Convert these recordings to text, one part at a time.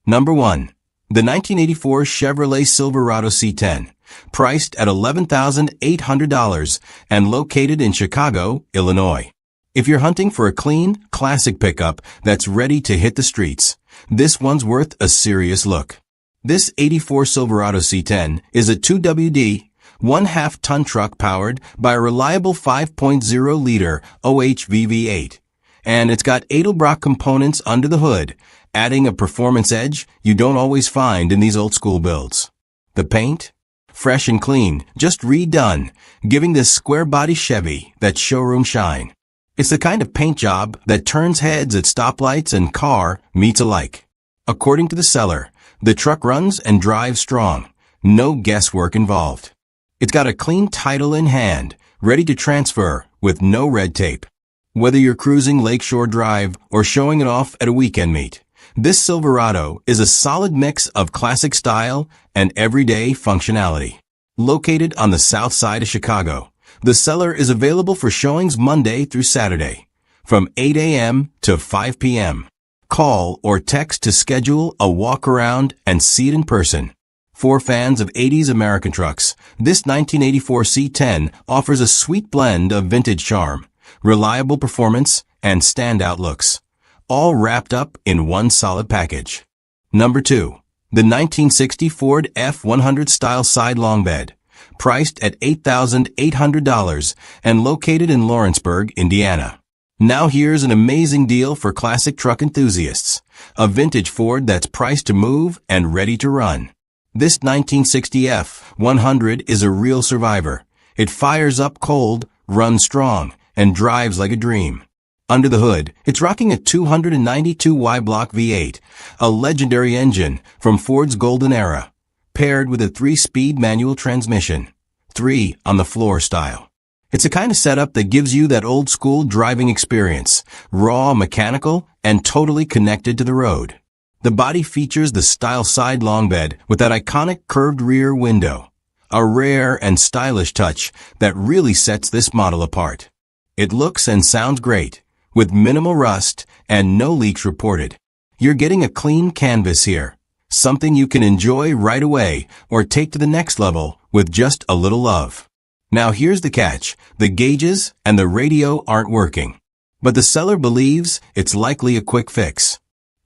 Number 1. The 1984 Chevrolet Silverado C10, priced at $11,800 and located in Chicago, Illinois. If you're hunting for a clean, classic pickup that's ready to hit the streets, this one's worth a serious look. This 84 Silverado C10 is a 2WD, 1/2-ton truck powered by a reliable 5.0-liter OHV V8. And it's got Edelbrock components under the hood, adding a performance edge you don't always find in these old-school builds. The paint? Fresh and clean, just redone, giving this square-body Chevy that showroom shine. It's the kind of paint job that turns heads at stoplights and car meets alike. According to the seller, the truck runs and drives strong. No guesswork involved. It's got a clean title in hand, ready to transfer with no red tape. Whether you're cruising Lakeshore Drive or showing it off at a weekend meet, this Silverado is a solid mix of classic style and everyday functionality. Located on the south side of Chicago, the seller is available for showings Monday through Saturday, from 8 a.m. to 5 p.m. Call or text to schedule a walk-around and see it in person. For fans of 80s American trucks, this 1984 C10 offers a sweet blend of vintage charm, reliable performance, and standout looks, all wrapped up in one solid package. Number 2. The 1960 Ford F100 style side long bed, priced at $8,800 and located in Lawrenceburg, Indiana. Now here's an amazing deal for classic truck enthusiasts, a vintage Ford that's priced to move and ready to run. This 1960 F100 is a real survivor. It fires up cold, runs strong, and drives like a dream. Under the hood, it's rocking a 292 Y-block V8, a legendary engine from Ford's golden era, paired with a 3-speed manual transmission, 3 on the floor style. It's a kind of setup that gives you that old-school driving experience, raw, mechanical, and totally connected to the road. The body features the style side long bed with that iconic curved rear window, a rare and stylish touch that really sets this model apart. It looks and sounds great, with minimal rust and no leaks reported. You're getting a clean canvas here, something you can enjoy right away or take to the next level with just a little love. Now here's the catch. The gauges and the radio aren't working, but the seller believes it's likely a quick fix.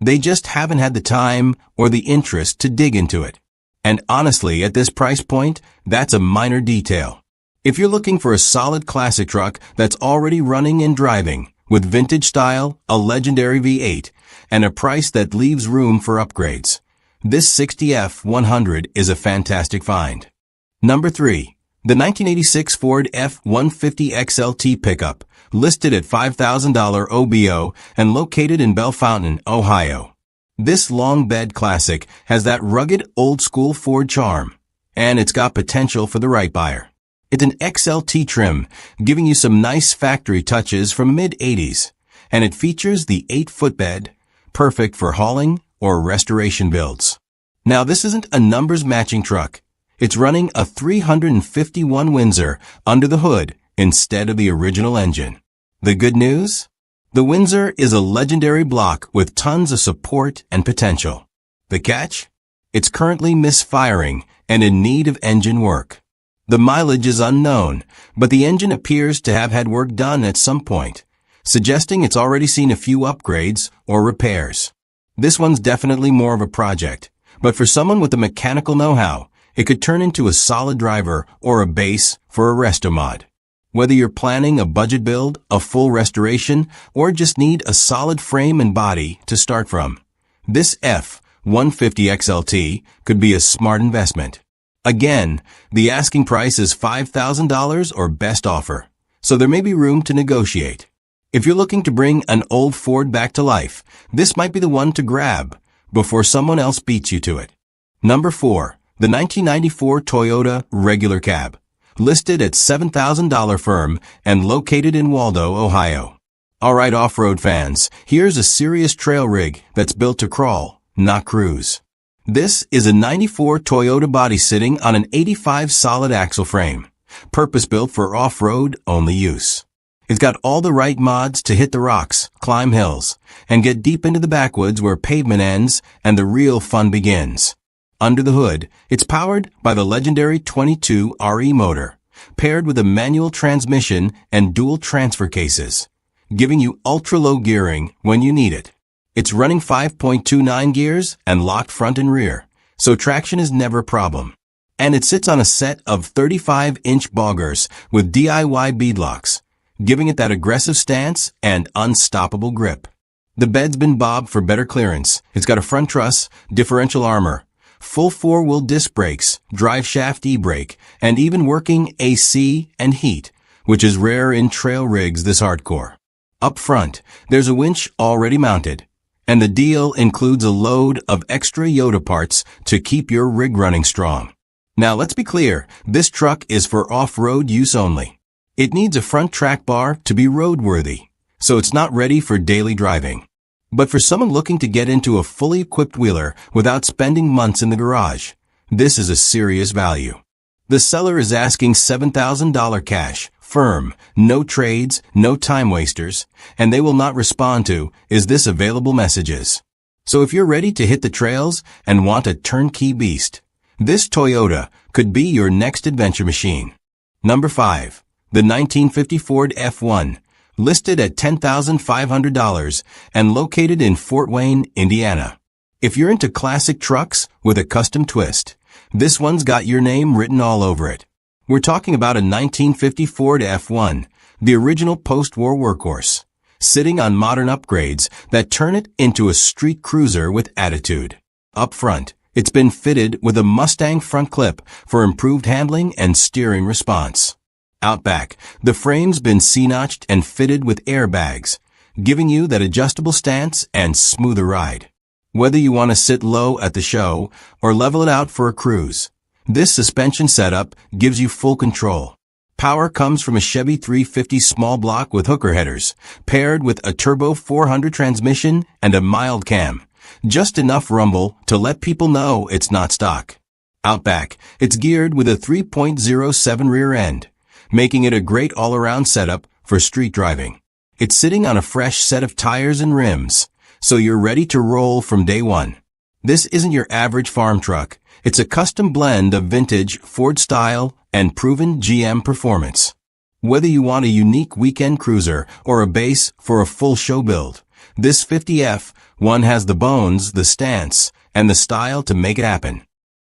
They just haven't had the time or the interest to dig into it. And honestly, at this price point, that's a minor detail. If you're looking for a solid classic truck that's already running and driving, with vintage style, a legendary V8, and a price that leaves room for upgrades, this 60 F100 is a fantastic find. Number 3. The 1986 Ford F-150 XLT pickup, listed at $5,000 OBO and located in Bellefontaine, Ohio. This long bed classic has that rugged old-school Ford charm, and it's got potential for the right buyer. It's an XLT trim, giving you some nice factory touches from mid-80s, and it features the 8-foot bed, perfect for hauling or restoration builds. Now this isn't a numbers-matching truck. It's running a 351 Windsor under the hood instead of the original engine. The good news? The Windsor is a legendary block with tons of support and potential. The catch? It's currently misfiring and in need of engine work. The mileage is unknown, but the engine appears to have had work done at some point, suggesting it's already seen a few upgrades or repairs. This one's definitely more of a project, but for someone with the mechanical know-how, it could turn into a solid driver or a base for a resto mod. Whether you're planning a budget build, a full restoration, or just need a solid frame and body to start from, this F-150 XLT could be a smart investment. Again, the asking price is $5,000 or best offer, so there may be room to negotiate. If you're looking to bring an old Ford back to life, this might be the one to grab before someone else beats you to it. Number 4. The 1994 Toyota regular cab, listed at $7,000 firm and located in Waldo, Ohio. Alright off-road fans, here's a serious trail rig that's built to crawl, not cruise. This is a 94 Toyota body sitting on an 85 solid axle frame, purpose-built for off-road only use. It's got all the right mods to hit the rocks, climb hills, and get deep into the backwoods where pavement ends and the real fun begins. Under the hood, it's powered by the legendary 22 RE motor, paired with a manual transmission and dual transfer cases, giving you ultra-low gearing when you need it. It's running 5.29 gears and locked front and rear, so traction is never a problem. And it sits on a set of 35-inch boggers with DIY beadlocks, giving it that aggressive stance and unstoppable grip. The bed's been bobbed for better clearance. It's got a front truss, differential armor, full four-wheel disc brakes, drive shaft e-brake, and even working AC and heat, which is rare in trail rigs this hardcore. Up front, there's a winch already mounted, and the deal includes a load of extra Yoda parts to keep your rig running strong. Now let's be clear, this truck is for off-road use only. It needs a front track bar to be roadworthy, so it's not ready for daily driving. But for someone looking to get into a fully equipped wheeler without spending months in the garage, this is a serious value. The seller is asking $7,000 cash, firm, no trades, no time wasters, and they will not respond to, "Is this available?" messages. So if you're ready to hit the trails and want a turnkey beast, this Toyota could be your next adventure machine. Number 5. The 1950 Ford F1, listed at $10,500 and located in Fort Wayne, Indiana. If you're into classic trucks with a custom twist, this one's got your name written all over it. We're talking about a 1950 Ford F1, the original post-war workhorse, sitting on modern upgrades that turn it into a street cruiser with attitude. Up front, it's been fitted with a Mustang front clip for improved handling and steering response. Out back, the frame's been C-notched and fitted with airbags, giving you that adjustable stance and smoother ride. Whether you want to sit low at the show or level it out for a cruise, this suspension setup gives you full control. Power comes from a Chevy 350 small block with hooker headers, paired with a turbo 400 transmission and a mild cam, just enough rumble to let people know it's not stock. Out back, it's geared with a 3.07 rear end, making it a great all-around setup for street driving. It's sitting on a fresh set of tires and rims, so you're ready to roll from day one. This isn't your average farm truck. It's a custom blend of vintage Ford style and proven GM performance. Whether you want a unique weekend cruiser or a base for a full show build, this 50F1 has the bones, the stance, and the style to make it happen.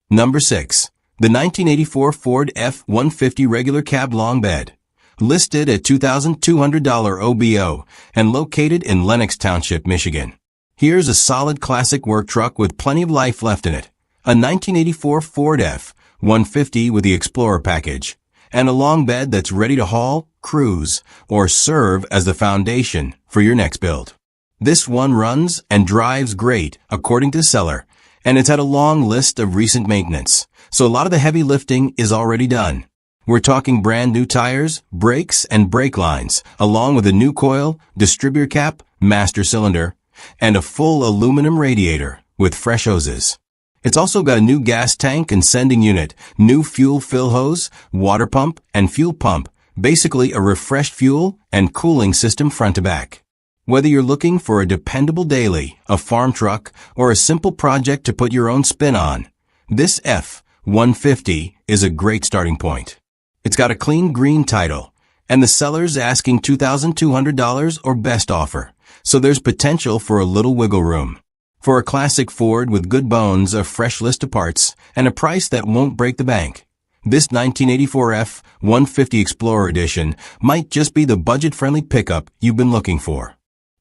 Number 6. The 1984 Ford F-150 regular cab long bed, listed at $2,200 OBO and located in Lenox Township, Michigan. Here's a solid classic work truck with plenty of life left in it. A 1984 Ford F-150 with the Explorer package, and a long bed that's ready to haul, cruise, or serve as the foundation for your next build. This one runs and drives great, according to the seller, and it's had a long list of recent maintenance, so a lot of the heavy lifting is already done. We're talking brand new tires, brakes, and brake lines, along with a new coil, distributor cap, master cylinder, and a full aluminum radiator with fresh hoses. It's also got a new gas tank and sending unit, new fuel fill hose, water pump, and fuel pump, basically a refreshed fuel and cooling system front to back. Whether you're looking for a dependable daily, a farm truck, or a simple project to put your own spin on, this F-150 is a great starting point. It's got a clean green title, and the seller's asking $2,200 or best offer, so there's potential for a little wiggle room. For a classic Ford with good bones, a fresh list of parts, and a price that won't break the bank, this 1984 F-150 Explorer Edition might just be the budget-friendly pickup you've been looking for.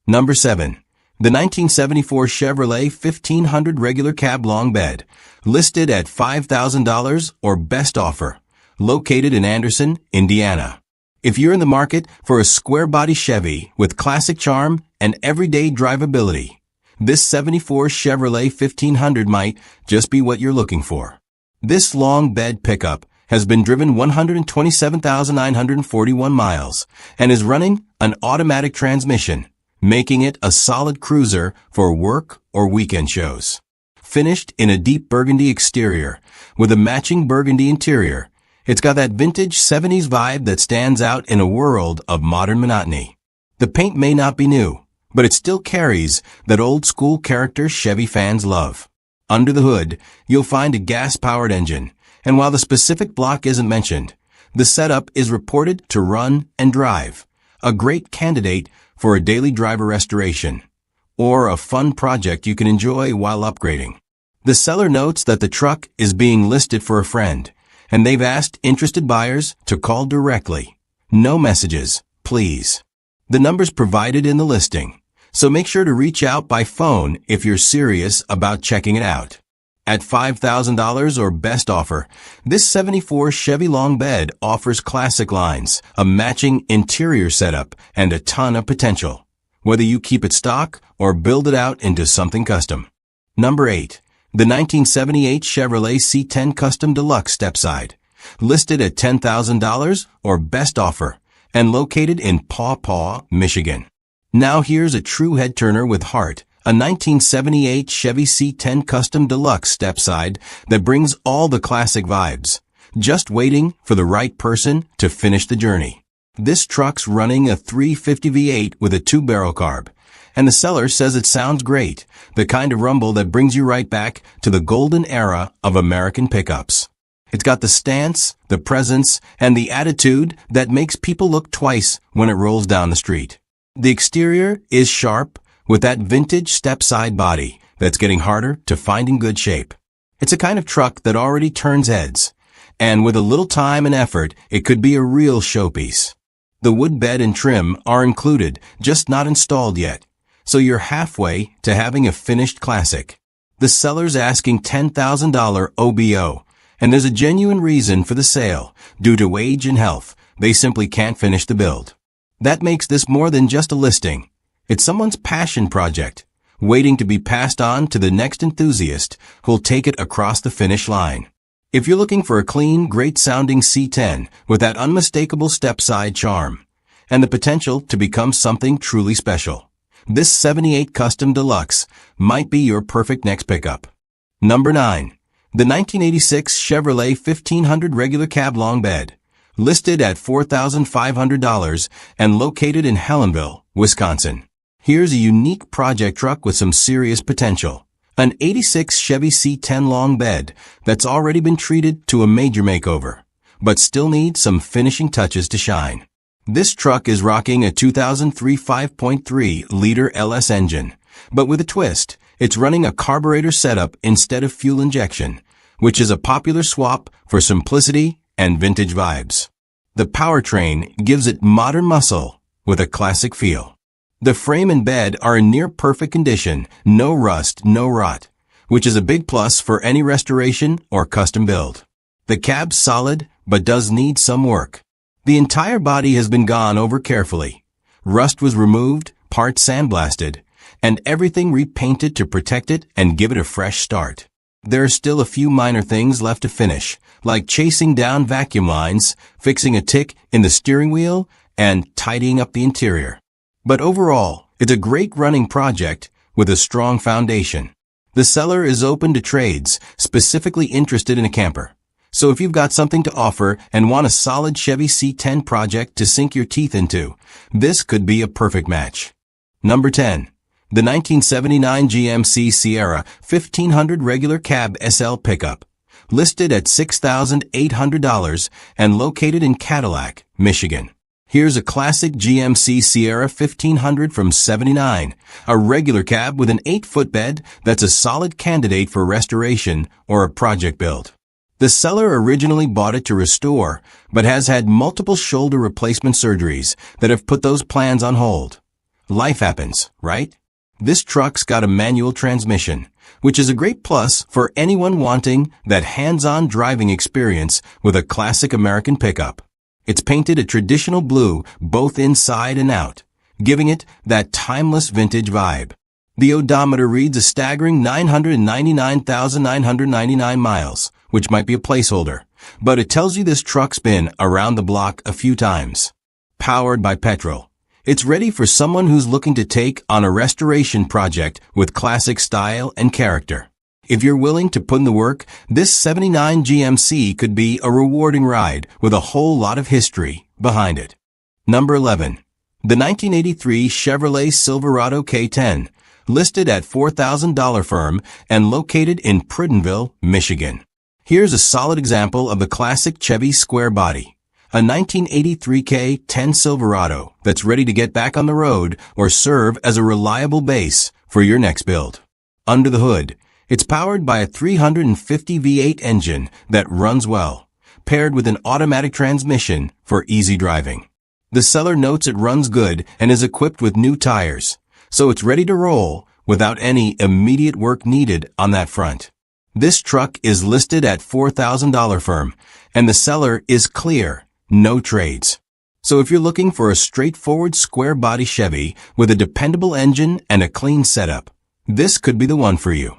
Number 7. The 1974 Chevrolet 1500 regular cab long bed, listed at $5,000 or best offer, located in Anderson, Indiana. If you're in the market for a square-body Chevy with classic charm and everyday drivability, this 74 Chevrolet 1500 might just be what you're looking for. This long bed pickup has been driven 127,941 miles and is running an automatic transmission, making it a solid cruiser for work or weekend shows. Finished in a deep burgundy exterior with a matching burgundy interior, It's got that vintage 70s vibe that stands out in a world of modern monotony. The paint may not be new, but it still carries that old school character Chevy fans love. Under the hood, you'll find a gas-powered engine, and while the specific block isn't mentioned, the setup is reported to run and drive, a great candidate for a daily driver restoration, or a fun project you can enjoy while upgrading. The seller notes that the truck is being listed for a friend, and they've asked interested buyers to call directly. No messages, please. The number's provided in the listing, so make sure to reach out by phone if you're serious about checking it out. At $5,000 or best offer, this 74 Chevy long bed offers classic lines, a matching interior setup, and a ton of potential, whether you keep it stock or build it out into something custom. Number 8. The 1978 Chevrolet C10 Custom Deluxe Stepside, listed at $10,000 or best offer, and located in Paw Paw, Michigan. Now here's a true head-turner with heart, a 1978 Chevy C10 Custom Deluxe Stepside that brings all the classic vibes, just waiting for the right person to finish the journey. This truck's running a 350 V8 with a 2-barrel carb, and the seller says it sounds great, the kind of rumble that brings you right back to the golden era of American pickups. It's got the stance, the presence, and the attitude that makes people look twice when it rolls down the street. The exterior is sharp, with that vintage step-side body that's getting harder to find in good shape. It's a kind of truck that already turns heads, and with a little time and effort, it could be a real showpiece. The wood bed and trim are included, just not installed yet, so you're halfway to having a finished classic. The seller's asking $10,000 OBO, and there's a genuine reason for the sale. Due to age and health, they simply can't finish the build. That makes this more than just a listing. It's someone's passion project, waiting to be passed on to the next enthusiast who'll take it across the finish line. If you're looking for a clean, great-sounding C10 with that unmistakable step-side charm and the potential to become something truly special, this 78 Custom Deluxe might be your perfect next pickup. Number 9. The 1986 Chevrolet 1500 Regular Cab Long Bed, listed at $4,500 and located in Helensville, Wisconsin. Here's a unique project truck with some serious potential. An 86 Chevy C10 long bed that's already been treated to a major makeover, but still needs some finishing touches to shine. This truck is rocking a 2003 5.3-liter LS engine, but with a twist. It's running a carburetor setup instead of fuel injection, which is a popular swap for simplicity and vintage vibes. The powertrain gives it modern muscle with a classic feel. The frame and bed are in near-perfect condition, no rust, no rot, which is a big plus for any restoration or custom build. The cab's solid, but does need some work. The entire body has been gone over carefully. Rust was removed, parts sandblasted, and everything repainted to protect it and give it a fresh start. There are still a few minor things left to finish, like chasing down vacuum lines, fixing a tick in the steering wheel, and tidying up the interior. But overall, it's a great running project with a strong foundation. The seller is open to trades, specifically interested in a camper. So if you've got something to offer and want a solid Chevy C10 project to sink your teeth into, this could be a perfect match. Number 10. The 1979 GMC Sierra 1500 Regular Cab SL Pickup, listed at $6,800 and located in Cadillac, Michigan. Here's a classic GMC Sierra 1500 from '79, a regular cab with an 8-foot bed that's a solid candidate for restoration or a project build. The seller originally bought it to restore, but has had multiple shoulder replacement surgeries that have put those plans on hold. Life happens, right? This truck's got a manual transmission, which is a great plus for anyone wanting that hands-on driving experience with a classic American pickup. It's painted a traditional blue both inside and out, giving it that timeless vintage vibe. The odometer reads a staggering 999,999 miles, which might be a placeholder, but it tells you this truck's been around the block a few times. Powered by petrol, it's ready for someone who's looking to take on a restoration project with classic style and character. If you're willing to put in the work, this 79 GMC could be a rewarding ride with a whole lot of history behind it. Number 11. The 1983 Chevrolet Silverado K10, listed at $4,000 firm and located in Princetonville, Michigan. Here's a solid example of the classic Chevy square body. A 1983 K10 Silverado that's ready to get back on the road or serve as a reliable base for your next build. Under the hood, it's powered by a 350 V8 engine that runs well, paired with an automatic transmission for easy driving. The seller notes it runs good and is equipped with new tires, so it's ready to roll without any immediate work needed on that front. This truck is listed at $4,000 firm, and the seller is clear, no trades. So if you're looking for a straightforward square body Chevy with a dependable engine and a clean setup, this could be the one for you.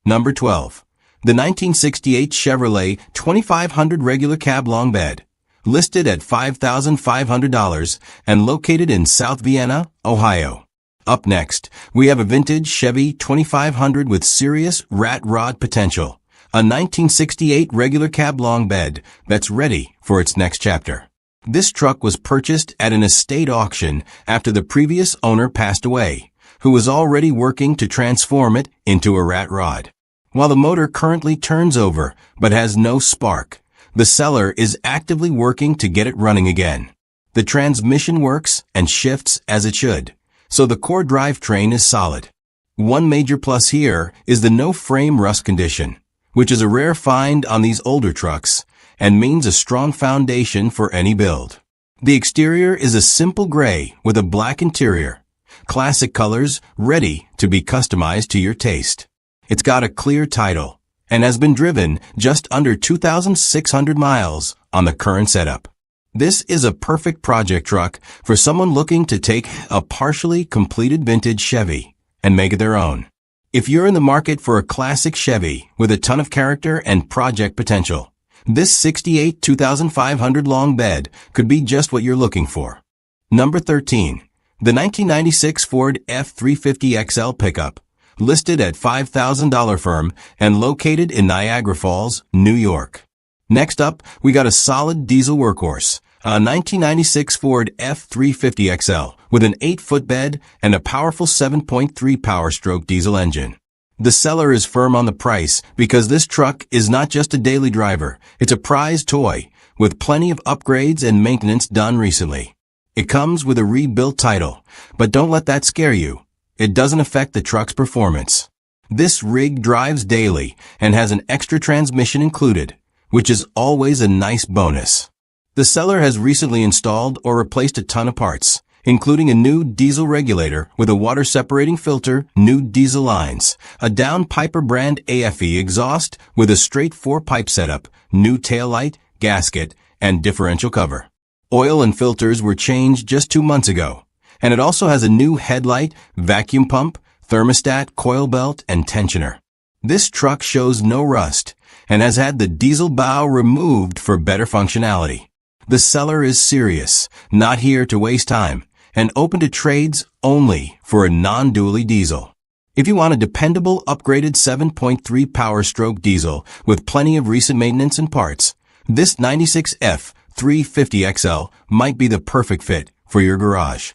Number 12. The 1968 Chevrolet 2500 regular cab long bed, listed at $5,500 and located in South Vienna, Ohio. Up next, we have a vintage Chevy 2500 with serious rat rod potential, a 1968 regular cab long bed that's ready for its next chapter. This truck was purchased at an estate auction after the previous owner passed away, who was already working to transform it into a rat rod. While the motor currently turns over but has no spark, the seller is actively working to get it running again. The transmission works and shifts as it should, so the core drivetrain is solid. One major plus here is the no-frame rust condition, which is a rare find on these older trucks and means a strong foundation for any build. The exterior is a simple gray with a black interior, classic colors ready to be customized to your taste. It's got a clear title and has been driven just under 2,600 miles on the current setup. This is a perfect project truck for someone looking to take a partially completed vintage Chevy and make it their own. If you're in the market for a classic Chevy with a ton of character and project potential, this 68 2500 long bed could be just what you're looking for. Number 13. The 1996 Ford F-350XL pickup, listed at $5,000 firm and located in Niagara Falls, New York. Next up, we got a solid diesel workhorse, a 1996 Ford F-350XL with an 8-foot bed and a powerful 7.3 power-stroke diesel engine. The seller is firm on the price because this truck is not just a daily driver, it's a prized toy with plenty of upgrades and maintenance done recently. It comes with a rebuilt title, but don't let that scare you. It doesn't affect the truck's performance. This rig drives daily and has an extra transmission included, which is always a nice bonus. The seller has recently installed or replaced a ton of parts, including a new diesel regulator with a water-separating filter, new diesel lines, a downpiper brand AFE exhaust with a straight 4-pipe setup, new taillight, gasket, and differential cover. Oil and filters were changed just 2 months ago, and it also has a new headlight, vacuum pump, thermostat, coil belt, and tensioner. This truck shows no rust and has had the diesel bow removed for better functionality. The seller is serious, not here to waste time, and open to trades only for a non-dually diesel. If you want a dependable, upgraded 7.3 power-stroke diesel with plenty of recent maintenance and parts, this 96 F-350XL might be the perfect fit for your garage.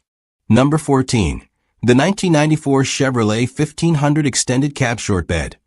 Number 14. The 1994 Chevrolet 1500 Extended Cab Short Bed,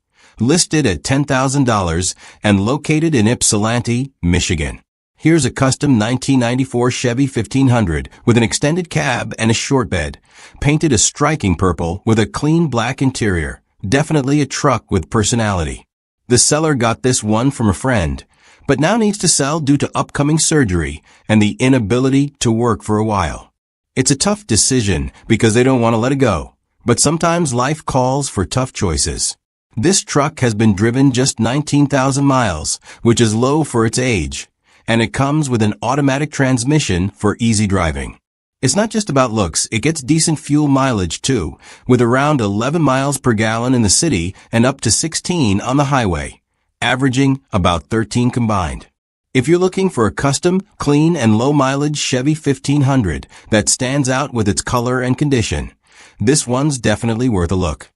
listed at $10,000 and located in Ypsilanti, Michigan. Here's a custom 1994 Chevy 1500 with an extended cab and a short bed, painted a striking purple with a clean black interior. Definitely a truck with personality. The seller got this one from a friend, but now needs to sell due to upcoming surgery and the inability to work for a while. It's a tough decision because they don't want to let it go, but sometimes life calls for tough choices. This truck has been driven just 19,000 miles, which is low for its age, and it comes with an automatic transmission for easy driving. It's not just about looks, it gets decent fuel mileage too, with around 11 miles per gallon in the city and up to 16 on the highway, averaging about 13 combined. If you're looking for a custom, clean, and low-mileage Chevy 1500 that stands out with its color and condition, this one's definitely worth a look.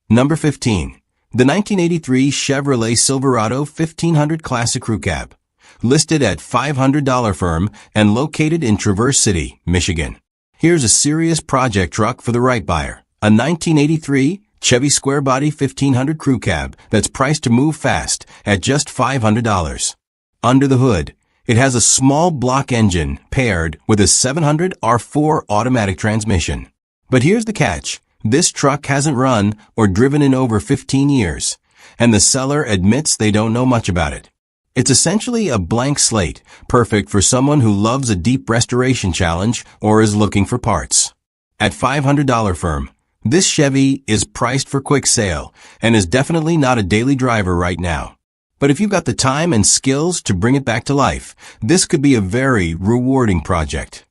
Number 15. The 1983 Chevrolet Silverado 1500 Classic Crew Cab, listed at $500 firm and located in Traverse City, Michigan. Here's a serious project truck for the right buyer. A 1983 Chevy Square Body 1500 Crew Cab that's priced to move fast at just $500. Under the hood, it has a small block engine paired with a 700 R4 automatic transmission. But here's the catch. This truck hasn't run or driven in over 15 years, and the seller admits they don't know much about it. It's essentially a blank slate, perfect for someone who loves a deep restoration challenge or is looking for parts. At $500 firm, this Chevy is priced for quick sale and is definitely not a daily driver right now. But if you've got the time and skills to bring it back to life, this could be a very rewarding project.